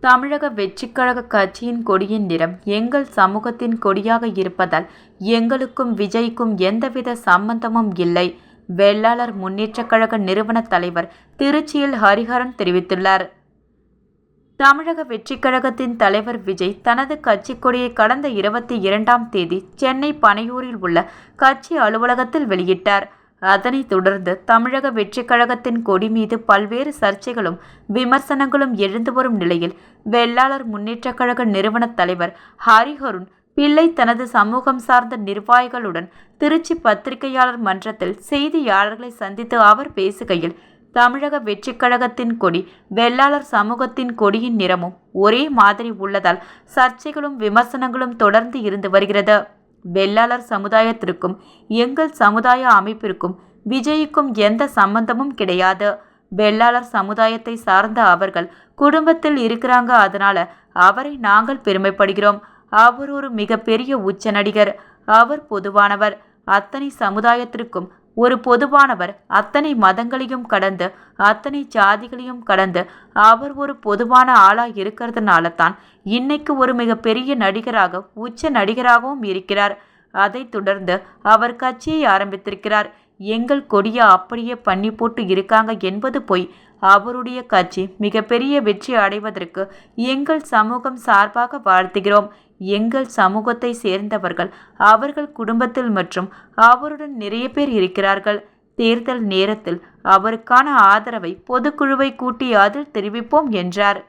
தமிழக வெற்றிக்கழக கட்சியின் கொடியின் நிறம் எங்கள் சமூகத்தின் கொடியாக இருப்பதால் எங்களுக்கும் விஜய்க்கும் எந்தவித சம்பந்தமும் இல்லை. வெள்ளாளர் முன்னேற்றக் கழக நிறுவன தலைவர் திருச்சியில் ஹரிஹரன் தெரிவித்துள்ளார். தமிழக வெற்றிக் கழகத்தின் தலைவர் விஜய் தனது கட்சி கொடியை கடந்த 22ஆம் தேதி சென்னை பனையூரில் உள்ள கட்சி அலுவலகத்தில் வெளியிட்டார். அதனைத் தொடர்ந்து தமிழக வெற்றிக் கழகத்தின் கொடி மீது பல்வேறு சர்ச்சைகளும் விமர்சனங்களும் எழுந்து வரும் நிலையில் வெள்ளாளர் முன்னேற்றக் கழக நிறுவன தலைவர் ஹரிஹரன் பிள்ளை தனது சமூகம் சார்ந்த நிர்வாகிகளுடன் திருச்சி பத்திரிகையாளர் மன்றத்தில் செய்தியாளர்களை சந்தித்து அவர் பேசுகையில், தமிழக வெற்றிக் கழகத்தின் கொடி வெள்ளாளர் சமூகத்தின் கொடியின் நிறமும் ஒரே மாதிரி உள்ளதால் சர்ச்சைகளும் விமர்சனங்களும் தொடர்ந்து இருந்து வருகிறது. வெள்ளாளர் சமுதாயத்திற்கும் எங்கள் சமுதாய அமைப்பிற்கும் விஜய்க்கும் எந்த சம்பந்தமும் கிடையாது. வெள்ளாளர் சமுதாயத்தை சார்ந்த அவர்கள் குடும்பத்தில் இருக்கிறாங்க, அதனால அவரை நாங்கள் பெருமைப்படுகிறோம். அவர் ஒரு மிகப்பெரிய உச்ச நடிகர். அவர் பொதுவானவர், அத்தனை சமுதாயத்திற்கும் ஒரு பொதுவானவர். அத்தனை மதங்களையும் கடந்து அத்தனை ஜாதிகளையும் கடந்து அவர் ஒரு பொதுவான ஆளா இருக்கிறதுனால தான் இன்னைக்கு ஒரு மிகப்பெரிய நடிகராக உச்ச நடிகராகவும் இருக்கிறார். அதைத் தொடர்ந்து அவர் கட்சியை ஆரம்பித்திருக்கிறார். எங்கள் கொடியை அப்படியே பண்ணி போட்டு இருக்காங்க என்பது பொய். அவருடைய கட்சி மிகப்பெரிய வெற்றி அடைவதற்கு எங்கள் சமூகம் சார்பாக வாழ்த்துகிறோம். எங்கள் சமூகத்தை சேர்ந்தவர்கள் அவர்கள் குடும்பத்தில் மற்றும் அவருடன் நிறைய பேர் இருக்கிறார்கள். தேர்தல் நேரத்தில் அவருக்கான ஆதரவை பொதுக்குழுவை கூட்டி அதில் தெரிவிப்போம் என்றார்.